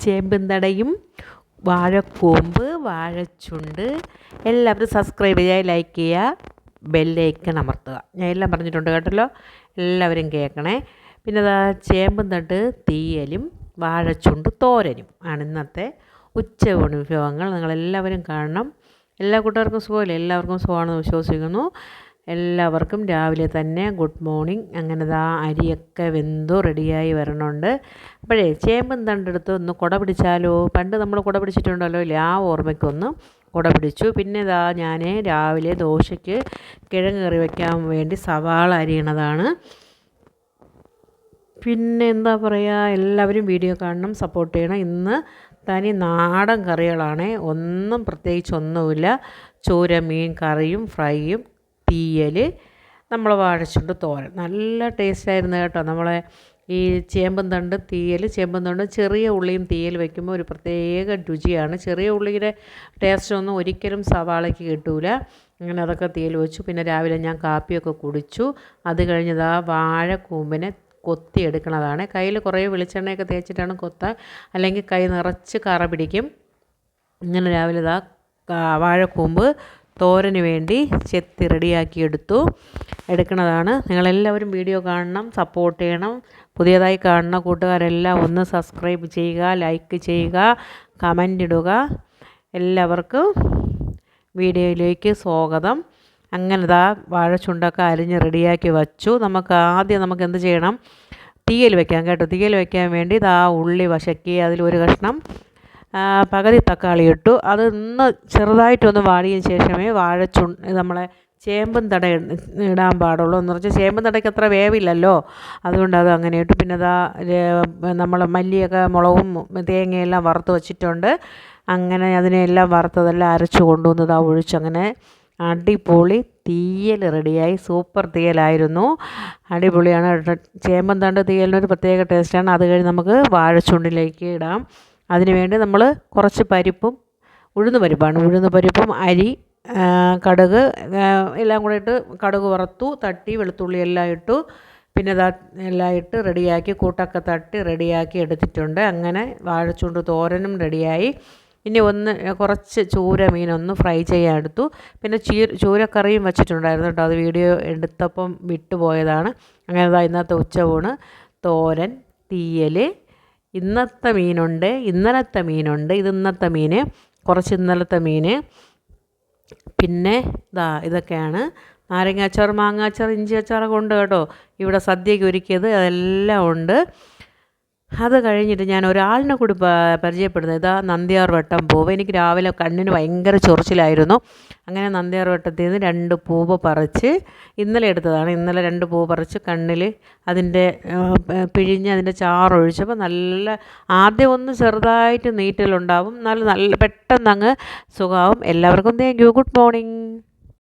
ചേമ്പും തടയും വാഴക്കൂമ്പ് വാഴച്ചുണ്ട് എല്ലാവരും സബ്സ്ക്രൈബ് ചെയ്യുക, ലൈക്ക് ചെയ്യുക, ബെല്ലൈക്കൺ അമർത്തുക. ഞാൻ എല്ലാം പറഞ്ഞിട്ടുണ്ട് കേട്ടല്ലോ, എല്ലാവരും കേൾക്കണേ. പിന്നെ അതാ ചേമ്പും തണ്ട് തീയലും വാഴച്ചുണ്ട് തോരനും ആണ് ഇന്നത്തെ ഉച്ചയൂണ് വിഭവങ്ങൾ. നിങ്ങളെല്ലാവരും കാണണം. എല്ലാ കൂട്ടുകാർക്കും സുഖമല്ലേ? എല്ലാവർക്കും സുഖമാണെന്ന് വിശ്വസിക്കുന്നു. എല്ലാവർക്കും രാവിലെ തന്നെ ഗുഡ് മോർണിംഗ്. അങ്ങനെ ദാ അരിയൊക്കെ വെന്തു റെഡിയായി വരണുണ്ട്. അപ്പോഴേ ചേമ്പും തണ്ടെടുത്ത് ഒന്ന് കുട പിടിച്ചാലോ? പണ്ട് നമ്മൾ കുട പിടിച്ചിട്ടുണ്ടല്ലോ ഇല്ലേ? ആ ഓർമ്മയ്ക്കൊന്ന് കുട പിടിച്ചു. പിന്നെ ഇതാ ഞാൻ രാവിലെ ദോശയ്ക്ക് കിഴങ്ങ് കറി വയ്ക്കാൻ വേണ്ടി സവാള അരിയണതാണ്. പിന്നെ എന്താ പറയുക, എല്ലാവരും വീഡിയോ കാണണം, സപ്പോർട്ട് ചെയ്യണം. ഇന്ന് തനി നാടൻ കറികളാണ്, ഒന്നും പ്രത്യേകിച്ചൊന്നുമില്ല. ചൂര മീൻ കറിയും ഫ്രൈയും തീയൽ, നമ്മൾ വാഴച്ചുണ്ട് തോരൻ. നല്ല ടേസ്റ്റായിരുന്നു കേട്ടോ. നമ്മളെ ഈ ചേമ്പും തണ്ട് തീയൽ, ചേമ്പും തണ്ട് ചെറിയ ഉള്ളിയും തീയൽ വയ്ക്കുമ്പോൾ ഒരു പ്രത്യേക രുചിയാണ്. ചെറിയ ഉള്ളിയുടെ ടേസ്റ്റൊന്നും ഒരിക്കലും സവാളയ്ക്ക് കിട്ടൂല. അങ്ങനെ അതൊക്കെ തീയൽ വെച്ചു. പിന്നെ രാവിലെ ഞാൻ കാപ്പിയൊക്കെ കുടിച്ചു. അത് കഴിഞ്ഞതാ വാഴക്കൂമ്പിനെ കൊത്തിയെടുക്കണതാണ്. കയ്യിൽ കുറേ വെളിച്ചെണ്ണയൊക്കെ തേച്ചിട്ടാണ് കൊത്താൻ, അല്ലെങ്കിൽ കൈ നിറച്ച് കറ പിടിക്കും. ഇങ്ങനെ രാവിലെ ഇതാ വാഴക്കൂമ്പ് തോരന് വേണ്ടി ചെത്തി റെഡിയാക്കി എടുക്കണതാണ്. നിങ്ങളെല്ലാവരും വീഡിയോ കാണണം, സപ്പോർട്ട് ചെയ്യണം. പുതിയതായി കാണുന്ന കൂട്ടുകാരെല്ലാം ഒന്ന് സബ്സ്ക്രൈബ് ചെയ്യുക, ലൈക്ക് ചെയ്യുക, കമൻ്റ് ഇടുക. എല്ലാവർക്കും വീഡിയോയിലേക്ക് സ്വാഗതം. അങ്ങനെ ദാ വാഴച്ചുണ്ടൊക്കെ അരിഞ്ഞ് റെഡിയാക്കി വച്ചു. നമുക്ക് എന്ത് ചെയ്യണം? തീയൽ വെക്കാം കേട്ടോ. തീയൽ വെക്കാൻ വേണ്ടി ദാ ഉള്ളി വശക്കി അതിലൊരു കഷ്ണം പകുതി തക്കാളി ഇട്ടു. അത് ചെറുതായിട്ടൊന്ന് വാടിയതിന് ശേഷമേ നമ്മളെ ചേമ്പും തട ഇടാൻ പാടുള്ളൂ. എന്ന് പറഞ്ഞാൽ ചേമ്പും തടയ്ക്ക് അത്ര വേവില്ലല്ലോ, അതുകൊണ്ട് അത് അങ്ങനെ ഇട്ടു. പിന്നെ അതാ നമ്മൾ മല്ലിയൊക്കെ മുളകും തേങ്ങയെല്ലാം വറുത്ത് വച്ചിട്ടുണ്ട്. അങ്ങനെ അതിനെല്ലാം വറുത്തതെല്ലാം അരച്ചു കൊണ്ടുവന്നതാ ഒഴിച്ചു. അങ്ങനെ അടിപൊളി തീയൽ റെഡിയായി. സൂപ്പർ തീയലായിരുന്നു, അടിപൊളിയാണ്. ചേമ്പും തണ്ട് തീയലിനൊരു പ്രത്യേക ടേസ്റ്റാണ്. അത് കഴിഞ്ഞ് നമുക്ക് വാഴച്ചുണ്ടിലേക്ക് ഇടാം. അതിന് വേണ്ടി നമ്മൾ കുറച്ച് പരിപ്പും ഉഴുന്ന് പരിപ്പും അരി, കടുക് എല്ലാം കൂടെ ഇട്ട് കടുക് വറുത്തു, തട്ടി വെളുത്തുള്ളി എല്ലാം ഇട്ടു. പിന്നെ എല്ലാം ഇട്ട് റെഡിയാക്കി കൂട്ടൊക്കെ തട്ടി റെഡിയാക്കി എടുത്തിട്ടുണ്ട്. അങ്ങനെ വാഴച്ചുണ്ട് തോരനും റെഡിയായി. ഇനി കുറച്ച് ചൂര മീനൊന്ന് ഫ്രൈ ചെയ്യാൻ എടുത്തു. പിന്നെ ചൂരക്കറിയും വെച്ചിട്ടുണ്ടായിരുന്നു കേട്ടോ, അത് വീഡിയോ എടുത്തപ്പം വിട്ടുപോയതാണ്. അങ്ങനെ ഇന്നത്തെ ഉച്ചയൂണ് തോരൻ, തീയൽ. ഇന്നത്തെ മീനുണ്ട്, ഇന്നലത്തെ മീനുണ്ട്. ഇത് ഇന്നത്തെ മീൻ, കുറച്ച് ഇന്നലത്തെ മീൻ. പിന്നെ ഇതൊക്കെയാണ്. നാരങ്ങാച്ചാർ, മാങ്ങാച്ചാർ, ഇഞ്ചി അച്ചാറൊക്കെ ഉണ്ട് കേട്ടോ. ഇവിടെ സദ്യയ്ക്ക് ഒരുക്കിയത് അതെല്ലാം ഉണ്ട്. അത് കഴിഞ്ഞിട്ട് ഞാൻ ഒരാളിനെ കൂടി പരിചയപ്പെടുന്നത്. ഇതാ നന്ദ്യാർ വട്ടം പൂവ്. എനിക്ക് രാവിലെ കണ്ണിന് ഭയങ്കര ചൊറിച്ചിലായിരുന്നു. അങ്ങനെ നന്ദ്യാർ വട്ടത്തിൽ നിന്ന് 2 പൂവ് പറിച്ച് ഇന്നലെ എടുത്തതാണ്. ഇന്നലെ 2 പൂവ് പറിച്ച് കണ്ണിൽ അതിൻ്റെ പിഴിഞ്ഞ് അതിൻ്റെ ചാറൊഴിച്ചപ്പോൾ ആദ്യം ഒന്ന് ചെറുതായിട്ട് നീറ്റലുണ്ടാവും, നല്ല പെട്ടെന്ന് അങ്ങ് സുഖമാവും. എല്ലാവർക്കും താങ്ക് യു. Good morning.